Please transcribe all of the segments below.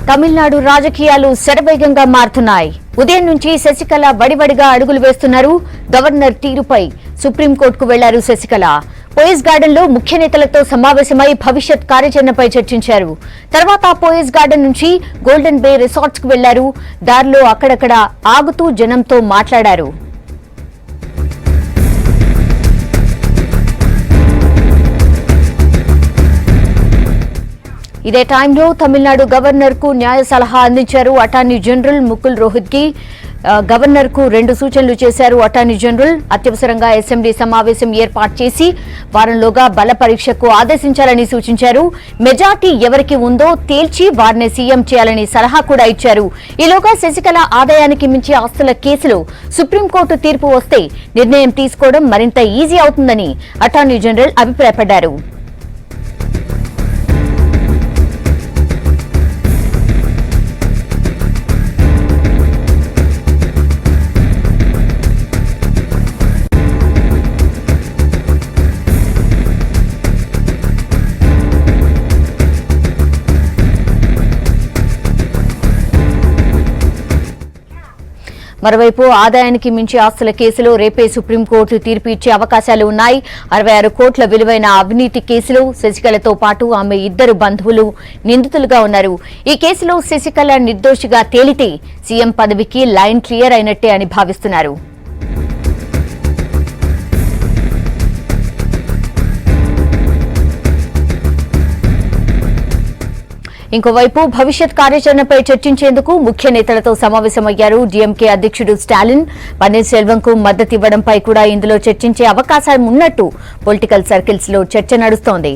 తమిళనాడు రాజకీయాలు శరవేగంగా మారుతున్నాయి. ఉదయం నుంచి శశికళ వడివడిగా అడుగులు వేస్తున్నారు. గవర్నర్ తీరుపై సుప్రీంకోర్టుకు వెళ్లారు శశికళ. పోయిస్ గార్డెన్ లో ముఖ్య నేతలతో సమావేశమై భవిష్యత్ కార్యాచరణపై చర్చించారు. తర్వాత పోయిస్ గార్డెన్ నుంచి గోల్డెన్ బే రిసార్ట్స్ కు వెళ్లారు. దారిలో అక్కడక్కడ ఆగుతూ జనంతో మాట్లాడారు. ఇదే టైంలో తమిళనాడు గవర్నర్ కు న్యాయ సలహా అందించారు attorney general Mukul Rohatgi. Governor కు 2 సూచనలు చేశారు అటార్నీ జనరల్. అత్యవసరంగా అసెంబ్లీ సమావేశం ఏర్పాటు చేసి వారంలోగా బల పరీక్షకు ఆదేశించాలని సూచించారు. మెజార్టీ ఎవరికి ఉందో తేల్చి వారిని సీఎం చేయాలని సలహా కూడా ఇచ్చారు. ఈలోగా శశికళ ఆదాయానికి మించి ఆస్తుల కేసులో సుప్రీంకోర్టు తీర్పు వస్తే నిర్ణయం తీసుకోవడం మరింత ఈజీ అవుతుందని అటార్నీ జనరల్ అభిప్రాయపడ్డారు. మరోవైపు ఆదాయానికి మించి ఆస్తుల కేసులో రేపే సుప్రీంకోర్టు తీర్పు ఇచ్చే అవకాశాలు ఉన్నాయి. 66 కోట్ల విలువైన అవినీతి కేసులో శశికళతో పాటు ఆమె 2 బంధువులు నిందితులుగా ఉన్నారు. ఈ కేసులో శశికళ నిర్దోషిగా తేలితే సీఎం పదవికి లైన్ క్లియర్ అయినట్టే అని భావిస్తున్నారు. ఇంకోవైపు భవిష్యత్ కార్యాచరణపై చర్చించేందుకు ముఖ్య నేతలతో సమావేశమయ్యారు డీఎంకే అధ్యక్షుడు స్టాలిన్. పన్నీర్ సెల్వంకు మద్దతివ్వడంపై కూడా ఇందులో చర్చించే అవకాశం ఉన్నట్టు పొలిటికల్ సర్కిల్స్ లో చర్చ నడుస్తోంది.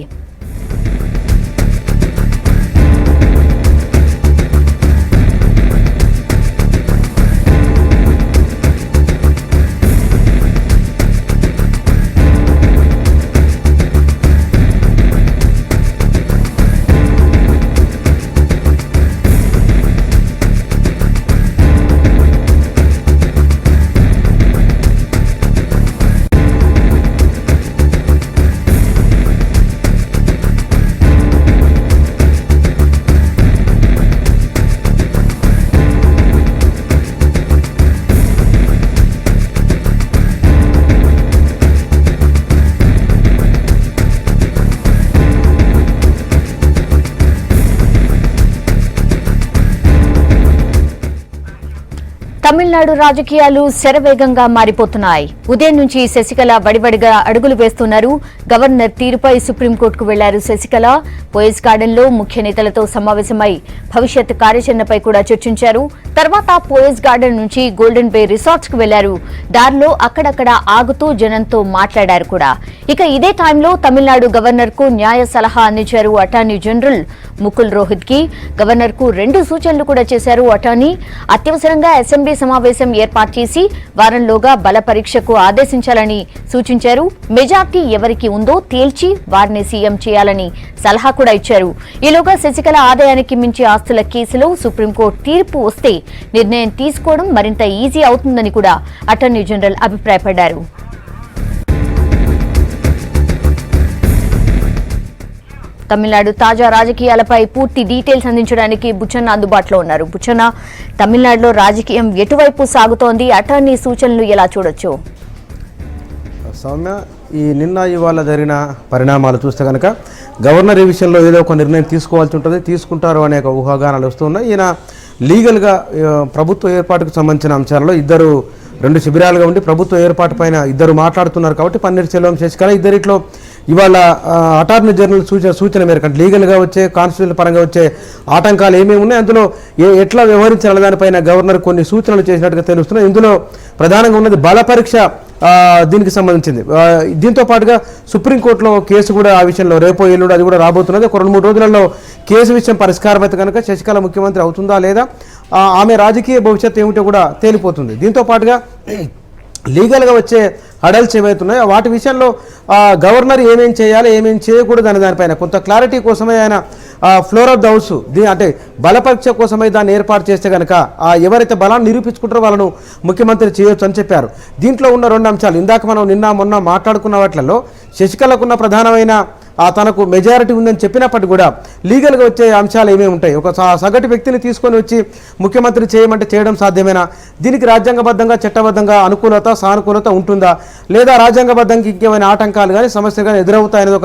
తమిళనాడు రాజకీయాలు శరవేగంగా మారిపోతున్నాయి. ఉదయం నుంచి శశికళ వడివడిగా అడుగులు వేస్తున్నారు. గవర్నర్ తీరుపై సుప్రీంకోర్టుకు వెళ్లారు శశికళ. పోయిస్ గార్డెన్ లో ముఖ్య నేతలతో సమావేశమై భవిష్యత్ కార్యాచరణపై కూడా చర్చించారు. తర్వాత పోయిస్ గార్డెన్ నుంచి గోల్డెన్ బే రిసార్ట్స్ కు వెళ్లారు. దారిలో అక్కడక్కడ ఆగుతూ జనంతో మాట్లాడారు కూడా. ఇక ఇదే టైంలో తమిళనాడు గవర్నర్ కు న్యాయ సలహా అందించారు attorney general Mukul Rohatgi. Governor కు 2 సూచనలు కూడా చేశారు అటార్నీ. అత్యవసరంగా అసెంబ్లీ సమావేశం ఏర్పాటు చేసి వారంలోగా బల పరీక్షకు ఆదేశించాలని సూచించారు. మెజార్టీ ఎవరికి ఉందో తేల్చి వారిని సీఎం చేయాలని సలహా కూడా ఇచ్చారు. ఈలోగా శశికళ ఆదాయానికి మించి ఆస్తుల కేసులో సుప్రీంకోర్టు తీర్పు వస్తే నిర్ణయం తీసుకోవడం మరింత ఈజీ అవుతుందని కూడా అటార్నీ జనరల్ అభిప్రాయపడ్డారు. తమిళనాడు తాజా రాజకీయాలపై పూర్తి డీటెయిల్స్ అందించడానికి బుచ్చన్న అందుబాటులో ఉన్నారు. బుచ్చన్న, తమిళనాడులో రాజకీయం ఎటువైపు సాగుతోంది? అటార్నీ సూచనలు ఎలా చూడొచ్చు? సౌమ్య, ఈ నిన్న ఇవాళ జరిగిన పరిణామాలు చూస్తే కనుక గవర్నర్ ఈ విషయంలో ఏదో ఒక నిర్ణయం తీసుకోవాల్సి ఉంటుంది, తీసుకుంటారు అనే ఒక ఊహాగానాలు వస్తున్నాయి. ఈయన లీగల్గా ప్రభుత్వ ఏర్పాటుకు సంబంధించిన అంశాలలో 2 శిబిరాలుగా ఉండి ప్రభుత్వ ఏర్పాటు పైన 2 మాట్లాడుతున్నారు. కాబట్టి పన్నీర్ సెల్వం, శశికళ ఇద్దరిట్లో ఇవాళ అటార్నీ జనరల్ సూచన మేరకు లీగల్గా వచ్చే కాన్స్టిట్యూషన్ పరంగా వచ్చే ఆటంకాలు ఏమేమి ఉన్నాయి, అందులో ఎట్లా వ్యవహరించాలి దానిపైన గవర్నర్ కొన్ని సూచనలు చేసినట్టుగా తెలుస్తున్నాయి. ఇందులో ప్రధానంగా ఉన్నది బల పరీక్ష, దీనికి సంబంధించింది. దీంతో పాటుగా సుప్రీంకోర్టులో కేసు కూడా ఆ విషయంలో రేపో ఎల్లుండి అది కూడా రాబోతున్నది. ఒక 2-3 రోజులలో కేసు విషయం పరిష్కారం అయితే కనుక శశికళ ముఖ్యమంత్రి అవుతుందా లేదా, ఆమె రాజకీయ భవిష్యత్తు ఏమిటో కూడా తేలిపోతుంది. దీంతో పాటుగా లీగల్గా వచ్చే హడల్స్ ఏమవుతున్నాయో వాటి విషయంలో గవర్నర్ ఏమేం చేయాలి, ఏమేం చేయకూడదు అనే దానిపైన కొంత క్లారిటీ కోసమే ఆయన ఫ్లోర్ ఆఫ్ ద హౌస్ అంటే బలపరీక్ష కోసమై దాన్ని ఏర్పాటు చేస్తే కనుక ఎవరైతే బలాన్ని నిరూపించుకుంటారో వాళ్ళను ముఖ్యమంత్రి చేయొచ్చు అని చెప్పారు. దీంట్లో ఉన్న 2 అంశాలు ఇందాక మనం నిన్న మొన్న మాట్లాడుకున్న వాటిల్లో శశికళకున్న ప్రధానమైన తనకు మెజారిటీ ఉందని చెప్పినప్పటికీ కూడా లీగల్గా వచ్చే అంశాలు ఏమేమి ఉంటాయి? ఒక సగటు వ్యక్తిని తీసుకొని వచ్చి ముఖ్యమంత్రి చేయమంటే చేయడం సాధ్యమేనా? దీనికి రాజ్యాంగబద్ధంగా చట్టబద్ధంగా అనుకూలత సానుకూలత ఉంటుందా, లేదా రాజ్యాంగబద్ధంగా ఇంకేమైనా ఆటంకాలు కానీ సమస్యలు కానీ ఎదురవుతాయనేది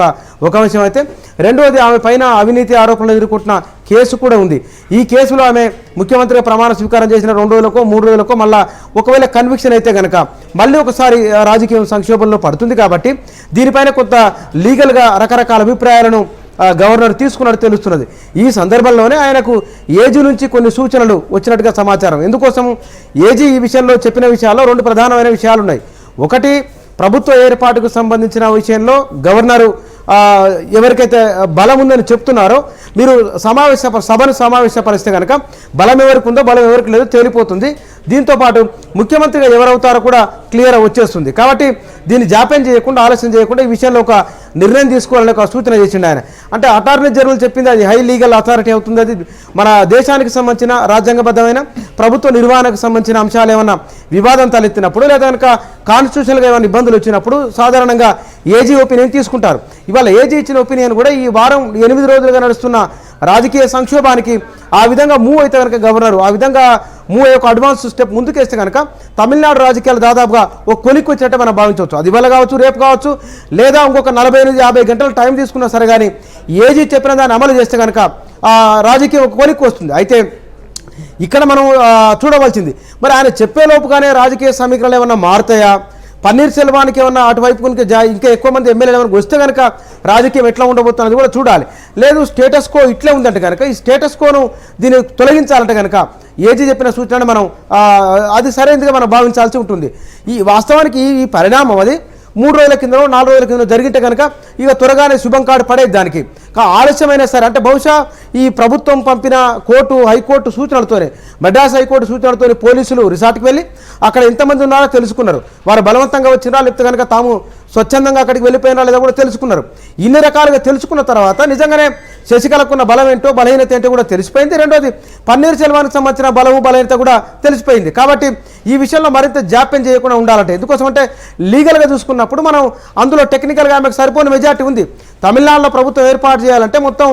ఒక విషయం అయితే, రెండవది ఆమె పైన అవినీతి ఆరోపణలు ఎదుర్కొంటున్న కేసు కూడా ఉంది. ఈ కేసులో ఆమె ముఖ్యమంత్రిగా ప్రమాణ స్వీకారం చేసిన 2 రోజులకో 3 రోజులకో మళ్ళీ ఒకవేళ కన్విక్షన్ అయితే కనుక మళ్ళీ ఒకసారి రాజకీయ సంక్షోభంలో పడుతుంది. కాబట్టి దీనిపైన కొంత లీగల్గా రకరకాల అభిప్రాయాలను గవర్నర్ తీసుకున్నట్టు తెలుస్తున్నది. ఈ సందర్భంలోనే ఆయనకు ఏజీ నుంచి కొన్ని సూచనలు వచ్చినట్టుగా సమాచారం. ఎందుకోసం ఏజీ ఈ విషయంలో చెప్పిన విషయాల్లో 2 ప్రధానమైన విషయాలు ఉన్నాయి. ఒకటి, ప్రభుత్వ ఏర్పాటుకు సంబంధించిన విషయంలో గవర్నరు ఎవరికైతే బలం ఉందని చెప్తున్నారో మీరు సభను సమావేశపరిస్తే కనుక బలం ఎవరికి ఉందో బలం ఎవరికి లేదో తేలిపోతుంది. దీంతోపాటు ముఖ్యమంత్రిగా ఎవరవుతారో కూడా క్లియర్ వచ్చేస్తుంది. కాబట్టి దీన్ని జాప్యం చేయకుండా ఆలస్యం చేయకుండా ఈ విషయంలో ఒక నిర్ణయం తీసుకోవాలని ఒక సూచన చేసిండు ఆయన. అంటే అటార్నీ జనరల్ చెప్పింది అది హై లీగల్ అథారిటీ అవుతుంది. అది మన దేశానికి సంబంధించిన రాజ్యాంగబద్ధమైన ప్రభుత్వ నిర్వహణకు సంబంధించిన అంశాలు ఏమన్నా వివాదం తలెత్తినప్పుడు లేదా కనుక కాన్స్టిట్యూషన్గా ఏమైనా ఇబ్బందులు వచ్చినప్పుడు సాధారణంగా ఏజీ ఒపీనియన్ తీసుకుంటారు. ఇవాళ ఏజీ ఇచ్చిన ఒపీనియన్ కూడా ఈ వారం 8 రోజులుగా నడుస్తున్న రాజకీయ సంక్షోభానికి ఆ విధంగా మూవ్ అయితే కనుక గవర్నరు ఆ విధంగా మూవ్ అయ్యే ఒక అడ్వాన్స్ స్టెప్ ముందుకేస్తే కనుక తమిళనాడు రాజకీయాలు దాదాపుగా ఒక కొలిక్కి వచ్చినట్టే మనం భావించవచ్చు. అది ఇవాళ కావచ్చు, రేపు కావచ్చు, లేదా ఇంకొక 40-50 గంటలు టైం తీసుకున్నా సరే కానీ ఏజీ చెప్పిన దాన్ని అమలు చేస్తే కనుక రాజకీయం ఒక కొలిక్కి వస్తుంది. అయితే ఇక్కడ మనం చూడవలసింది మరి ఆయన చెప్పేలోపుగానే రాజకీయ సమీకరణలు ఏమన్నా మారుతాయా, పన్నీర్ సెల్వానికి ఏమన్నా అటువైపు ఇంకా ఎక్కువ మంది ఎమ్మెల్యేలు ఏమైనా వస్తే కనుక రాజకీయం ఎట్లా ఉండబోతున్నది కూడా చూడాలి. లేదు స్టేటస్ కో ఇట్లే ఉందంటే కనుక ఈ స్టేటస్ కోను దీన్ని తొలగించాలంటే కనుక ఏజీ చెప్పిన సూచనను మనం అది సరైనదిగా మనం భావించాల్సి ఉంటుంది. ఈ వాస్తవానికి ఈ పరిణామం అది 3 రోజుల కింద 4 రోజుల కింద జరిగితే కనుక ఇక త్వరగానే శుభం కార్డు పడేది దానికి. ఆలస్యమైనా సరే అంటే బహుశా ఈ ప్రభుత్వం పంపిన హైకోర్టు సూచనలతోనే మద్రాస్ హైకోర్టు సూచనలతోనే పోలీసులు రిసార్ట్కి వెళ్ళి అక్కడ ఎంతమంది ఉన్నారో తెలుసుకున్నారు. వారు బలవంతంగా వచ్చినా లేకపోతే కనుక తాము స్వచ్ఛందంగా అక్కడికి వెళ్ళిపోయినా లేదా కూడా తెలుసుకున్నారు. ఇన్ని రకాలుగా తెలుసుకున్న తర్వాత నిజంగానే శశికళకున్న బలం ఏంటో బలహీనత ఏంటో కూడా తెలిసిపోయింది. రెండోది పన్నీర్ సెల్వానికి సంబంధించిన బలము బలహీనత కూడా తెలిసిపోయింది. కాబట్టి ఈ విషయంలో మరింత జాప్యం చేయకుండా ఉండాలంటే ఎందుకోసం అంటే లీగల్గా చూసుకున్నప్పుడు మనం అందులో టెక్నికల్గా ఆమెకు సరిపోయిన మెజార్టీ ఉంది. తమిళనాడులో ప్రభుత్వం ఏర్పాటు చేయాలంటే మొత్తం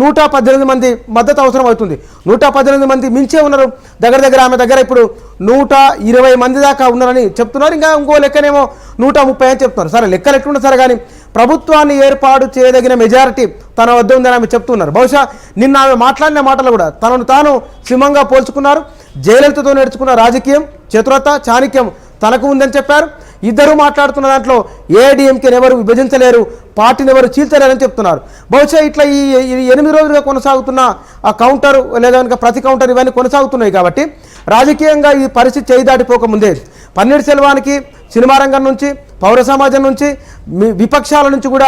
118 మంది మద్దతు అవసరం అవుతుంది. 118 మంది మించే ఉన్నారు. దగ్గర ఆమె దగ్గర ఇప్పుడు 120 మంది దాకా ఉన్నారని చెప్తున్నారు. ఇంకో లెక్కనేమో 130 అని చెప్తున్నారు. సరే లెక్కలు ఎట్లున్నా సరే కానీ ప్రభుత్వాన్ని ఏర్పాటు చేయదగిన మెజారిటీ తన వద్ద ఉందని ఆమె చెప్తున్నారు. బహుశా నిన్న ఆమె మాట్లాడిన మాటలు కూడా తనను తాను సింహంగా పోల్చుకున్నారు. జయలలితతో నేర్చుకున్న రాజకీయం చతురత చాణక్యం తనకు ఉందని చెప్పారు. ఇద్దరు మాట్లాడుతున్న దాంట్లో ఏఐడిఎంకేని ఎవరు విభజించలేరు, పార్టీని ఎవరు చీల్చలేరని చెప్తున్నారు. బహుశా ఇట్లా ఈ 8 రోజులుగా కొనసాగుతున్న ఆ కౌంటర్ లేదా కనుక ప్రతి కౌంటర్ ఇవన్నీ కొనసాగుతున్నాయి. కాబట్టి రాజకీయంగా ఈ పరిస్థితి చేయి దాటిపోకముందే పన్నీర్ సెల్వానికి సినిమా రంగం నుంచి పౌర సమాజం నుంచి విపక్షాల నుంచి కూడా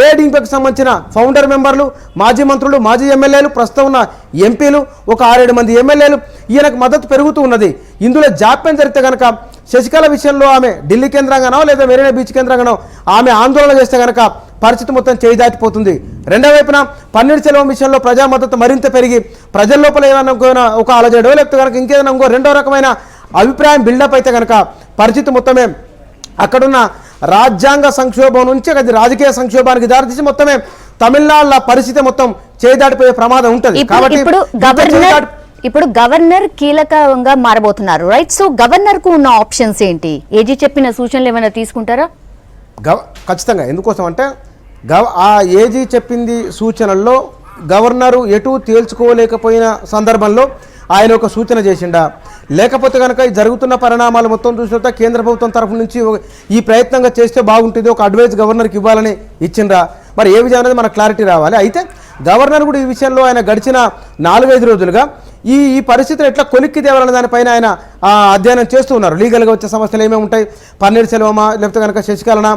ఏఐడిఎంకేకి సంబంధించిన ఫౌండర్ మెంబర్లు మాజీ మంత్రులు మాజీ ఎమ్మెల్యేలు ప్రస్తుతం ఉన్న ఎంపీలు ఒక 6-7 మంది ఎమ్మెల్యేలు ఈయనకు మద్దతు పెరుగుతూ ఉన్నది. ఇందులో జాప్యం జరిగితే కనుక శశికళ విషయంలో ఆమె ఢిల్లీ కేంద్రంగానో లేదా మెరీనా బీచ్ కేంద్రంగానో ఆమె ఆందోళన చేస్తే కనుక పరిస్థితి మొత్తం చేయి దాటిపోతుంది. రెండో వైపున పన్నీర్ సెల్వం విషయంలో ప్రజా మద్దతు మరింత పెరిగి ప్రజల లోపల ఏదైనా ఒక ఆలోచన లేకపోతే కనుక ఇంకేదైనా రెండో రకమైన అభిప్రాయం బిల్డప్ అయితే కనుక పరిస్థితి మొత్తమే అక్కడున్న రాజ్యాంగ సంక్షోభం నుంచి అది రాజకీయ సంక్షోభానికి దారితీసి మొత్తమే తమిళనాడులో పరిస్థితి మొత్తం చేయి దాటిపోయే ప్రమాదం ఉంటుంది. కాబట్టి ఇప్పుడు గవర్నర్ కీలకంగా మారబోతున్నారు, రైట్? సో గవర్నర్ కు ఉన్న ఆప్షన్స్ ఏంటి? ఏజీ చెప్పిన సూచనలు ఏమైనా తీసుకుంటారా? ఖచ్చితంగా. ఎందుకోసం అంటే ఆ ఏజీ చెప్పింది సూచనల్లో గవర్నరు ఎటు తేల్చుకోలేకపోయిన సందర్భంలో ఆయన ఒక సూచన చేసిండా, లేకపోతే కనుక ఈ జరుగుతున్న పరిణామాలు మొత్తం చూసినంత కేంద్ర ప్రభుత్వం తరఫు నుంచి ఈ ప్రయత్నంగా చేస్తే బాగుంటుంది ఒక అడ్వైజ్ గవర్నర్కి ఇవ్వాలని ఇచ్చిండ్రా, మరి ఏ విధంగా అనేది మనకు క్లారిటీ రావాలి. అయితే గవర్నర్ కూడా ఈ విషయంలో ఆయన గడిచిన 4-5 రోజులుగా ఈ పరిస్థితిని ఎట్లా కొలిక్కి తేవాలనే దానిపైన ఆయన అధ్యయనం చేస్తూ ఉన్నారు. లీగల్గా వచ్చే సమస్యలు ఏమేమి ఉంటాయి, పన్నీర్ సెల్వమా లేకపోతే కనుక శశికళన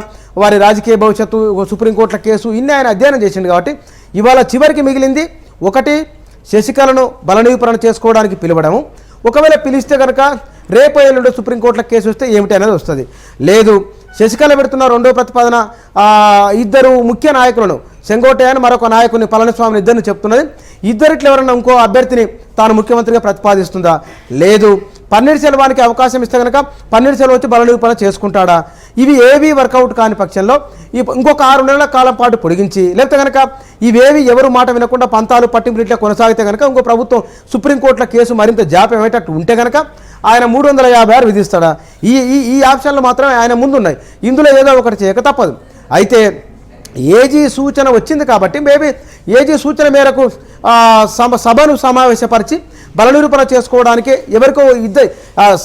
వారి రాజకీయ భవిష్యత్తు సుప్రీంకోర్టుల కేసు ఇన్ని ఆయన అధ్యయనం చేసిండు. కాబట్టి ఇవాళ చివరికి మిగిలింది ఒకటి శశికళను బలనీకరణ చేసుకోవడానికి పిలవడము. ఒకవేళ పిలిస్తే కనుక రేపు ఎల్లుండి సుప్రీంకోర్టుల కేసు వస్తే ఏమిటి అనేది వస్తుంది. లేదు శశికళ పెడుతున్న రెండో ప్రతిపాదన ఇద్దరు ముఖ్య నాయకులను సెంగోటే అని మరొక నాయకుని పళనిస్వామిని ఇద్దరిని చెప్తున్నది. ఇద్దరిట్లో ఎవరన్నా ఇంకో అభ్యర్థిని తాను ముఖ్యమంత్రిగా ప్రతిపాదిస్తుందా, లేదు పన్నీర్ సెల్వానికి అవకాశం ఇస్తే కనుక పన్నీర్ సెల్వం వచ్చి బల నిరూపణ చేసుకుంటాడా? ఇవి ఏవి వర్కౌట్ కాని పక్షంలో ఇంకొక 6 నెలల కాలం పాటు పొడిగించి, లేకపోతే కనుక ఇవేవి ఎవరు మాట వినకుండా పంతాలు పట్టింపులు ఇట్లా కొనసాగితే కనుక ఇంకో ప్రభుత్వం సుప్రీంకోర్టులో కేసు మరింత జాప్యం అయ్యేటట్టు ఉంటే కనుక ఆయన 356 విధిస్తాడా? ఈ ఆప్షన్లు మాత్రమే ఆయన ముందున్నాయి. ఇందులో ఏదో ఒకటి చేయక తప్పదు. అయితే ఏజీ సూచన వచ్చింది కాబట్టి మేబీ ఏజీ సూచన మేరకు సభను సమావేశపరిచి బల నిరూపణ చేసుకోవడానికి ఎవరికో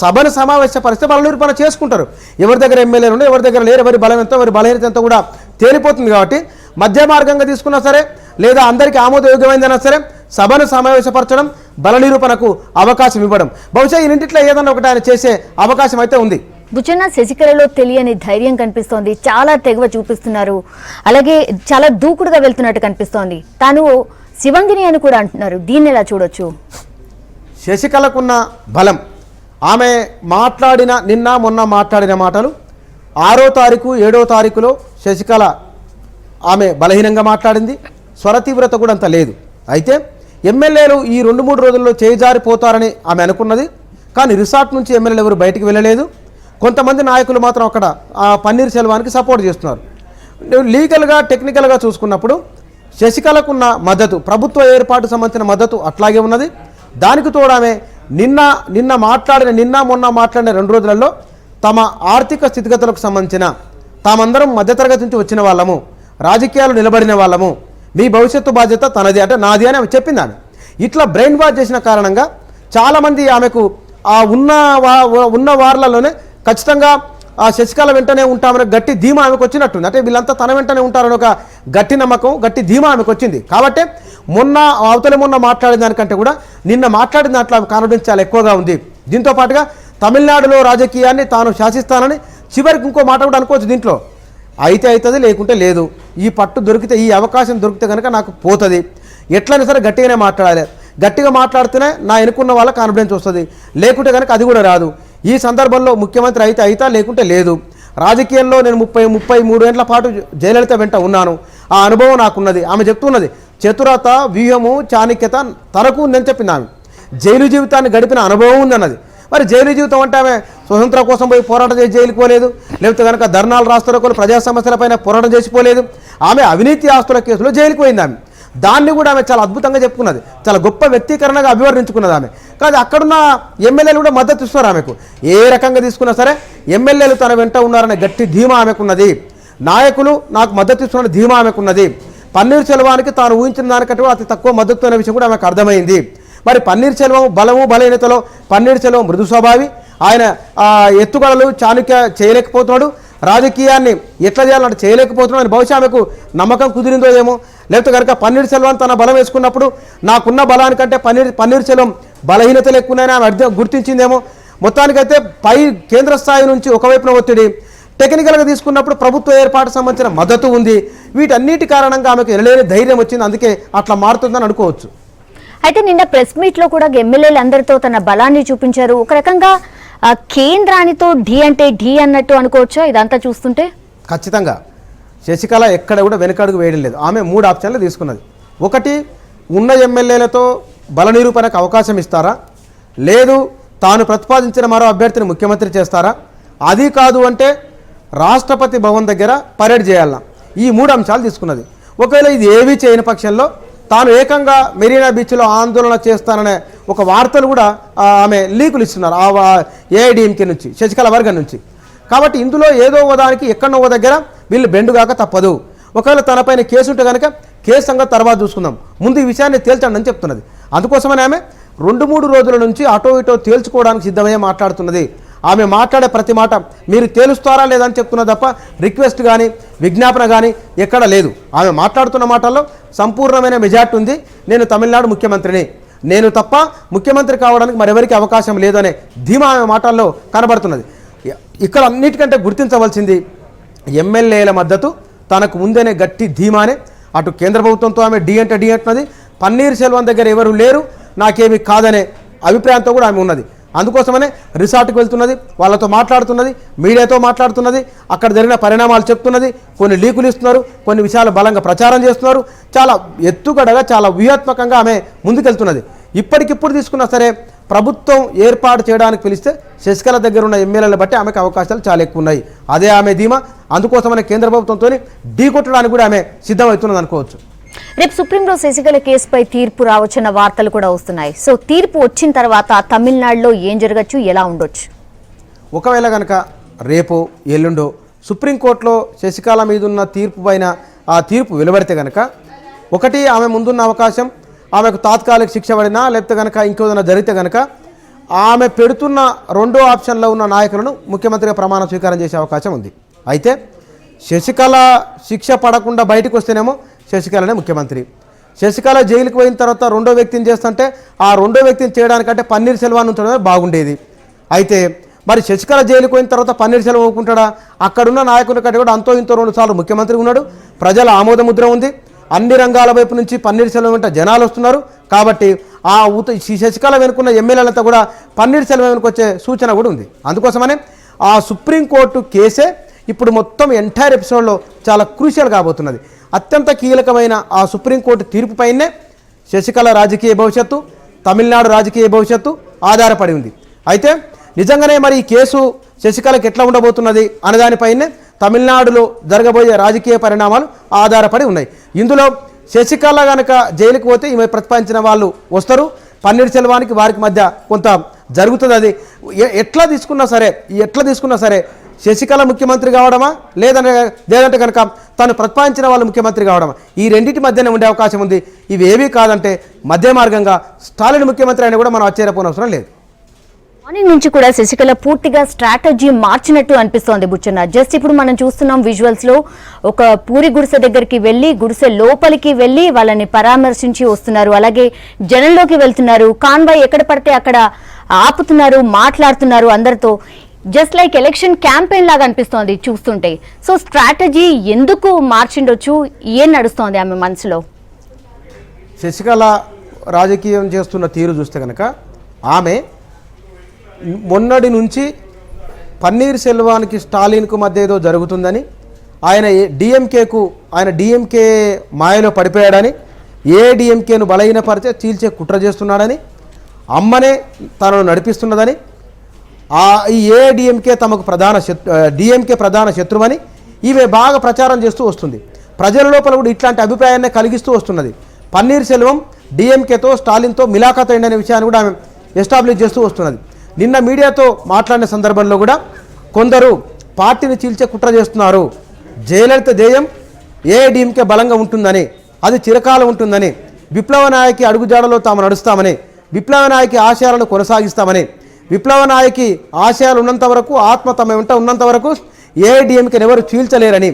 సభను సమావేశపరిస్తే బల నిరూపణ చేసుకుంటారు. ఎవరి దగ్గర ఎమ్మెల్యేలు ఉన్నాయి, ఎవరి దగ్గర లేరు, ఎవరి బలం ఎంతో ఎవరి బలహీనత ఎంతో కూడా తేలిపోతుంది. కాబట్టి మధ్య మార్గంగా తీసుకున్నా సరే, లేదా అందరికీ ఆమోదయోగ్యమైందైనా సరే సభను సమావేశపరచడం, బల నిరూపణకు అవకాశం ఇవ్వడం, బహుశా ఈ రెండిట్లో ఏదన్నా ఒకటి ఆయన చేసే అవకాశం అయితే ఉంది. బుచ్చన్న, శశికళలో తెలియని ధైర్యం కనిపిస్తోంది, చాలా తెగువ చూపిస్తున్నారు, అలాగే చాలా దూకుడుగా వెళ్తున్నట్టు కనిపిస్తోంది. తాను శివంగిని అని కూడా అంటున్నారు. దీన్ని ఎలా చూడొచ్చు? శశికళకున్న బలం, ఆమె మాట్లాడిన నిన్న మొన్న మాట్లాడిన మాటలు 6వ తారీఖు 7వ తారీఖులో శశికళ ఆమె బలహీనంగా మాట్లాడింది. స్వర తీవ్రత కూడా అంత లేదు. అయితే ఎమ్మెల్యేలు ఈ 2-3 రోజుల్లో చేజారిపోతారని ఆమె అనుకున్నది. కానీ రిసార్ట్ నుంచి ఎమ్మెల్యేలు ఎవరు బయటికి వెళ్ళలేదు. కొంతమంది నాయకులు మాత్రం అక్కడ పన్నీర్ సెల్వానికి సపోర్ట్ చేస్తున్నారు. లీగల్గా టెక్నికల్గా చూసుకున్నప్పుడు శశికళకున్న మద్దతు, ప్రభుత్వ ఏర్పాటు సంబంధించిన మద్దతు అట్లాగే ఉన్నది. దానికి తోడామే నిన్న మొన్న మాట్లాడిన 2 రోజులలో తమ ఆర్థిక స్థితిగతులకు సంబంధించిన తామందరం మధ్యతరగతి నుంచి వచ్చిన వాళ్ళము, రాజకీయాలు నిలబడిన వాళ్ళము, మీ భవిష్యత్తు బాధ్యత తనది అంటే నాది అని ఆమె చెప్పింది. ఆమె ఇట్లా బ్రెయిన్ వాష్ చేసిన కారణంగా చాలామంది ఆమెకు ఆ ఉన్న వార్లలోనే ఖచ్చితంగా ఆ శశికళ వెంటనే ఉంటామని గట్టి ధీమా ఆమెకు వచ్చినట్టుంది. అంటే వీళ్ళంతా తన వెంటనే ఉంటారని ఒక గట్టి నమ్మకం, గట్టి ధీమా ఆమెకు వచ్చింది. కాబట్టి మొన్న మాట్లాడిన దానికంటే కూడా నిన్న మాట్లాడిన దాంట్లో ఆమె కాన్ఫిడెన్స్ చాలా ఎక్కువగా ఉంది. దీంతో పాటుగా తమిళనాడులో రాజకీయాన్ని తాను శాసిస్తానని చివరికి ఇంకో మాట కూడా అనుకోవచ్చు. దీంట్లో అయితే అవుతుంది, లేకుంటే లేదు. ఈ పట్టు దొరికితే, ఈ అవకాశం దొరికితే కనుక నాకు పోతుంది, ఎట్లయినా సరే గట్టిగానే మాట్లాడాలి, గట్టిగా మాట్లాడితేనే నా ఎన్నుకున్న వాళ్ళ కాన్ఫిడెన్స్ వస్తుంది, లేకుంటే కనుక అది కూడా రాదు. ఈ సందర్భంలో ముఖ్యమంత్రి అయితా లేకుంటే లేదు. రాజకీయాల్లో నేను 33 ఏళ్ల పాటు జయలలిత వెంట ఉన్నాను, ఆ అనుభవం నాకున్నది. ఆమె చెప్తున్నది చతురత, వ్యూహము, చాణక్యత తనకు ఉందని చెప్పింది. ఆమె జైలు జీవితాన్ని గడిపిన అనుభవం ఉందన్నది. మరి జైలు జీవితం అంటే ఆమె స్వతంత్రం కోసం పోయి పోరాటం చేసి జైలుకి పోలేదు, లేకపోతే కనుక ధర్నాలు రాష్ట్రాలకు ప్రజా సమస్యలపైన పోరాటం చేసిపోలేదు. ఆమె అవినీతి ఆస్తుల కేసులో జైలుకి పోయింది. ఆమె దాన్ని కూడా ఆమె చాలా అద్భుతంగా చెప్పుకున్నది, చాలా గొప్ప వ్యక్తీకరణగా అభివర్ణించుకున్నది ఆమె. కానీ అక్కడున్న ఎమ్మెల్యేలు కూడా మద్దతు ఇస్తున్నారు ఆమెకు. ఏ రకంగా తీసుకున్నా సరే ఎమ్మెల్యేలు తన వెంట ఉన్నారనే గట్టి ధీమా ఆమెకున్నది. నాయకులు నాకు మద్దతు ఇస్తున్న ధీమా ఆమెకున్నది. పన్నీర్ సెల్వానికి తాను ఊహించిన దానికంటే అతి తక్కువ మద్దతు అనే విషయం కూడా ఆమెకు అర్థమైంది. మరి పన్నీర్ సెల్వం బలము బలహీనతలో పన్నీర్ సెల్వం మృదు స్వభావి, ఆయన ఎత్తుగడలు చాణక్య చేయలేకపోతున్నాడు, రాజకీయాన్ని ఎట్లా చేయాలంటే చేయలేకపోతున్నాడు అని బహుశా ఆమెకు నమ్మకం కుదిరిందో ఏమో. లేకపోతే కనుక పన్నీర్ సెల్వం తన బలం వేసుకున్నప్పుడు నాకున్న బలానికంటే పన్నీర్ సెల్వం బలహీనతలు ఎక్కువైనా ఆమె గుర్తించిందేమో. మొత్తానికైతే పై కేంద్ర స్థాయి నుంచి ఒకవైపున ఒత్తిడి, టెక్నికల్గా తీసుకున్నప్పుడు ప్రభుత్వ ఏర్పాటు సంబంధించిన మద్దతు ఉంది. వీటన్నిటి కారణంగా ఆమెకు ఎనలేని ధైర్యం వచ్చింది, అందుకే అట్లా మారుతుందని అనుకోవచ్చు. అయితే నిన్న ప్రెస్ మీట్లో కూడా ఎమ్మెల్యేలు అందరితో తన బలాన్ని చూపించారు. ఒక రకంగా కేంద్రానితో ఢీ అంటే ఢీ అన్నట్టు అనుకోవచ్చా ఇదంతా చూస్తుంటే? ఖచ్చితంగా శశికళ ఎక్కడ కూడా వెనకడుగు వేయడం లేదు. ఆమె 3 ఆప్షన్లు తీసుకున్నది. ఒకటి, ఉన్న ఎమ్మెల్యేలతో బల నిరూపణకు అవకాశం ఇస్తారా, లేదు తాను ప్రతిపాదించిన మరో అభ్యర్థిని ముఖ్యమంత్రి చేస్తారా, అది కాదు అంటే రాష్ట్రపతి భవన్ దగ్గర పరేడ్ చేయాలన్నా. ఈ 3 అంశాలు తీసుకున్నది. ఒకవేళ ఇది ఏవీ చేయని పక్షంలో తాను ఏకంగా మెరీనా బీచ్లో ఆందోళన చేస్తాననే ఒక వార్తలు కూడా ఆమె లీకులు ఇస్తున్నారు ఏఐడిఎంకే నుంచి, శశికళ వర్గం నుంచి. కాబట్టి ఇందులో ఏదో దానికి ఎక్కడో దగ్గర వీళ్ళు బెండుగాక తప్పదు. ఒకవేళ తనపైన కేసు ఉంటే కనుక కేసు సంగతి తర్వాత చూసుకుందాం, ముందు ఈ విషయాన్ని తేల్చండి అని చెప్తున్నది. అందుకోసమని ఆమె 2-3 రోజుల నుంచి అటో ఇటో తేల్చుకోవడానికి సిద్ధమయ్యే మాట్లాడుతున్నది. ఆమె మాట్లాడే ప్రతి మాట మీరు తేలుస్తారా లేదని చెప్తున్నా తప్ప రిక్వెస్ట్ కానీ విజ్ఞాపన కానీ ఎక్కడ లేదు. ఆమె మాట్లాడుతున్న మాటల్లో సంపూర్ణమైన మెజార్టీ ఉంది. నేను తమిళనాడు ముఖ్యమంత్రిని, నేను తప్ప ముఖ్యమంత్రి కావడానికి మరెవరికి అవకాశం లేదనే ధీమా ఆమె మాటల్లో కనబడుతున్నది. ఇక్కడ అన్నిటికంటే గుర్తించవలసింది ఎమ్మెల్యేల మద్దతు తనకు ఉందనే గట్టి ధీమానే. అటు కేంద్ర ప్రభుత్వంతో ఆమె డి అంటే డి అంటున్నది, పన్నీర్ సెల్వం దగ్గర ఎవరు లేరు నాకేమీ కాదనే అభిప్రాయంతో కూడా ఆమె ఉన్నది. అందుకోసమనే రిసార్ట్కి వెళ్తున్నది, వాళ్ళతో మాట్లాడుతున్నది, మీడియాతో మాట్లాడుతున్నది, అక్కడ జరిగిన పరిణామాలు చెప్తున్నది, కొన్ని లీకులు ఇస్తున్నారు, కొన్ని విషయాలు బలంగా ప్రచారం చేస్తున్నారు. చాలా ఎత్తుగడగా చాలా వ్యూహాత్మకంగా ఆమె ముందుకెళ్తున్నది. ఇప్పటికిప్పుడు తీసుకున్నా సరే ప్రభుత్వం ఏర్పాటు చేయడానికి పిలిస్తే శశికళ దగ్గర ఉన్న ఎమ్మెల్యేలను బట్టి ఆమెకు అవకాశాలు చాలా ఎక్కువ ఉన్నాయి. అదే ఆమె ధీమా. అందుకోసమనే కేంద్ర ప్రభుత్వంతో ఢీ కొట్టడానికి కూడా ఆమె సిద్ధమవుతున్నది అనుకోవచ్చు. రేపు సుప్రీంలో శశికళ కేసుపై తీర్పు రావచ్చన్న వార్తలు కూడా వస్తున్నాయి. సో తీర్పు వచ్చిన తర్వాత తమిళనాడులో ఏం జరగచ్చు, ఎలా ఉండొచ్చు? ఒకవేళ కనుక రేపు ఎల్లుండో సుప్రీంకోర్టులో శశికళ మీద ఉన్న తీర్పు పైన ఆ తీర్పు వెలువడితే కనుక ఒకటి ఆమె ముందున్న అవకాశం ఆమెకు తాత్కాలిక శిక్ష పడినా లేకపోతే కనుక ఇంకేదైనా జరిగితే కనుక ఆమె పెడుతున్న రెండో ఆప్షన్లో ఉన్న నాయకులను ముఖ్యమంత్రిగా ప్రమాణ స్వీకారం చేసే అవకాశం ఉంది. అయితే శశికళ శిక్ష పడకుండా బయటకు వస్తేనేమో శశికళనే ముఖ్యమంత్రి. శశికళ జైలుకి పోయిన తర్వాత రెండో వ్యక్తిని చేస్తుంటే ఆ రెండో వ్యక్తిని చేయడానికంటే పన్నీర్ సెల్వాన్ని ఉంచడమే బాగుండేది. అయితే మరి శశికళ జైలుకి పోయిన తర్వాత పన్నీర్ సెల్వం ఒప్పుకుంటాడా? అక్కడున్న నాయకుల కంటే కూడా అంతో ఇంతో 2 సార్లు ముఖ్యమంత్రి ఉన్నాడు. ప్రజల ఆమోద ముద్ర ఉంది. అన్ని రంగాల వైపు నుంచి పన్నీర్ సెల్వం వెంట జనాలు వస్తున్నారు. కాబట్టి ఆ శశికళ వెనుకున్న ఎమ్మెల్యేలంతా కూడా పన్నీర్ సెల్వం వెనుక వచ్చే సూచన కూడా ఉంది. అందుకోసమనే ఆ సుప్రీంకోర్టు కేసే ఇప్పుడు మొత్తం ఎంటైర్ ఎపిసోడ్లో చాలా క్రూషియల్ కాబోతున్నది. అత్యంత కీలకమైన ఆ సుప్రీంకోర్టు తీర్పుపైనే శశికళ రాజకీయ భవిష్యత్తు, తమిళనాడు రాజకీయ భవిష్యత్తు ఆధారపడి ఉంది. అయితే నిజంగానే మరి ఈ కేసు శశికళకి ఎట్లా ఉండబోతున్నది అనేదానిపైనే తమిళనాడులో జరగబోయే రాజకీయ పరిణామాలు ఆధారపడి ఉన్నాయి. ఇందులో శశికళ కనుక జైలుకు పోతే ఈమె ప్రతిపాదించిన వాళ్ళు వస్తారు. పన్నీర్ సెల్వానికి వారికి మధ్య కొంత జరుగుతుంది. అది ఎట్లా తీసుకున్నా సరే శశికళ ముఖ్యమంత్రి కావడమా లేదంటే కనుక తను ప్రతిపాదించిన వాళ్ళు ముఖ్యమంత్రి కావడమా, ఈ రెండింటి మధ్యనే ఉండే అవకాశం ఉంది. ఇవి ఏవీ కాదంటే మధ్య మార్గంగా స్టాలిన్ ముఖ్యమంత్రి అయినా కూడా మనం ఆశ్చర్యపోనవసరం లేదు. మార్నింగ్ నుంచి కూడా శశికళ పూర్తిగా స్ట్రాటజీ మార్చినట్టు అనిపిస్తోంది బుచ్చన్న. జస్ట్ ఇప్పుడు మనం చూస్తున్నాం విజువల్స్ లో ఒక పూరి గుడిసె దగ్గరికి వెళ్ళి గుడిసె లోపలికి వెళ్ళి వాళ్ళని పరామర్శించి వస్తున్నారు. అలాగే జనంలోకి వెళ్తున్నారు. కాన్వాయ్ ఎక్కడ పడితే అక్కడ ఆపుతున్నారు, మాట్లాడుతున్నారు అందరితో. జస్ట్ లైక్ ఎలక్షన్ క్యాంపెయిన్ లాగా అనిపిస్తోంది చూస్తుంటే. సో స్ట్రాటజీ ఎందుకు మార్చిండొచ్చు? ఏం నడుస్తోంది ఆమె మనసులో? శశికళ రాజకీయం చేస్తున్న తీరు చూస్తే కనుక ఆమె మొన్నటి నుంచి పన్నీర్ సెల్వానికి స్టాలిన్కు మధ్య ఏదో జరుగుతుందని, ఆయన డిఎంకే మాయలో పడిపోయాడని, ఏడీఎంకేను బలహీనపరిచే చీల్చే కుట్ర చేస్తున్నాడని, అమ్మనే తనను నడిపిస్తున్నదని, ఈ ఏడీఎంకే తమకు డిఎంకే ప్రధాన శత్రువని ఈమె బాగా ప్రచారం చేస్తూ వస్తుంది. ప్రజల లోపల కూడా ఇట్లాంటి అభిప్రాయాన్ని కలిగిస్తూ వస్తున్నది. పన్నీర్ సెల్వం డిఎంకేతో స్టాలిన్తో మిలాఖత్ అయిందనే విషయాన్ని కూడా ఆమె ఎస్టాబ్లిష్ చేస్తూ వస్తున్నది. నిన్న మీడియాతో మాట్లాడిన సందర్భంలో కూడా కొందరు పార్టీని చీల్చే కుట్ర చేస్తున్నారు, జయలలిత ధ్యేయం ఏఐడిఎంకే బలంగా ఉంటుందని, అది చిరకాలం ఉంటుందని, విప్లవ నాయకి అడుగుజాడలో తాము నడుస్తామని, విప్లవ నాయకి ఆశయాలను కొనసాగిస్తామని, విప్లవ నాయకి ఆశయాలు ఉన్నంత వరకు, ఆత్మ తమ వెంట ఉన్నంత వరకు ఏఐడిఎంకేని ఎవరు చీల్చలేరని,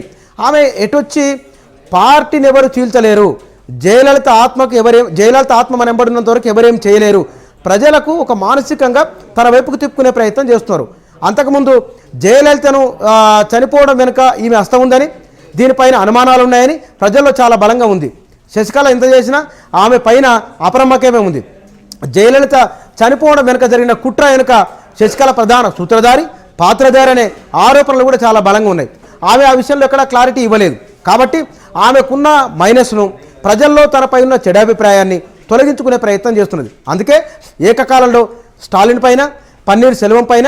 ఆమె ఎటొచ్చి పార్టీని ఎవరు చీల్చలేరు, జయలలిత ఆత్మ మన వెంబడినంత వరకు ఎవరేం చేయలేరు, ప్రజలకు ఒక మానసికంగా తన వైపుకు తిప్పుకునే ప్రయత్నం చేస్తున్నారు. అంతకుముందు జయలలితను చనిపోవడం వెనుక ఈమె హస్తం ఉందని, దీనిపైన అనుమానాలు ఉన్నాయని ప్రజల్లో చాలా బలంగా ఉంది. శశికళ ఎంత చేసినా ఆమె పైన అపనమ్మకమే ఉంది. జయలలిత చనిపోవడం వెనుక జరిగిన కుట్ర వెనుక శశికళ ప్రధాన సూత్రధారి, పాత్రధారి అనే ఆరోపణలు కూడా చాలా బలంగా ఉన్నాయి. ఆమె ఆ విషయంలో ఎక్కడ క్లారిటీ ఇవ్వలేదు. కాబట్టి ఆమెకున్న మైనస్ను, ప్రజల్లో తనపై ఉన్న చెడాభిప్రాయాన్ని తొలగించుకునే ప్రయత్నం చేస్తున్నది. అందుకే ఏకకాలంలో స్టాలిన్ పైన, పన్నీర్ సెల్వం పైన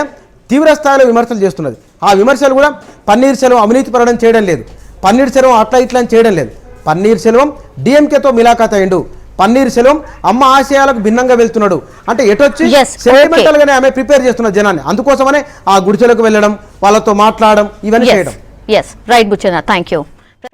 తీవ్ర స్థాయిలో విమర్శలు చేస్తున్నది. ఆ విమర్శలు కూడా పన్నీర్ సెల్వం అవినీతి పరడం చేయడం లేదు, పన్నీర్ సెల్వం అట్లా ఇట్లా అని చేయడం లేదు. పన్నీర్ సెల్వం డిఎంకేతో మిలాఖత్ అయ్యిండు, పన్నీర్ సెల్వం అమ్మ ఆశయాలకు భిన్నంగా వెళ్తున్నాడు అంటే ఎటొచ్చి సెంటిమెంటల్ గానే ఆమె ప్రిపేర్ చేస్తున్న జనాన్ని. అందుకోసమనే ఆ గుడిచెలకు వెళ్ళడం, వాళ్ళతో మాట్లాడడం, ఇవన్నీ చేయడం. Right Buchanna, thank you.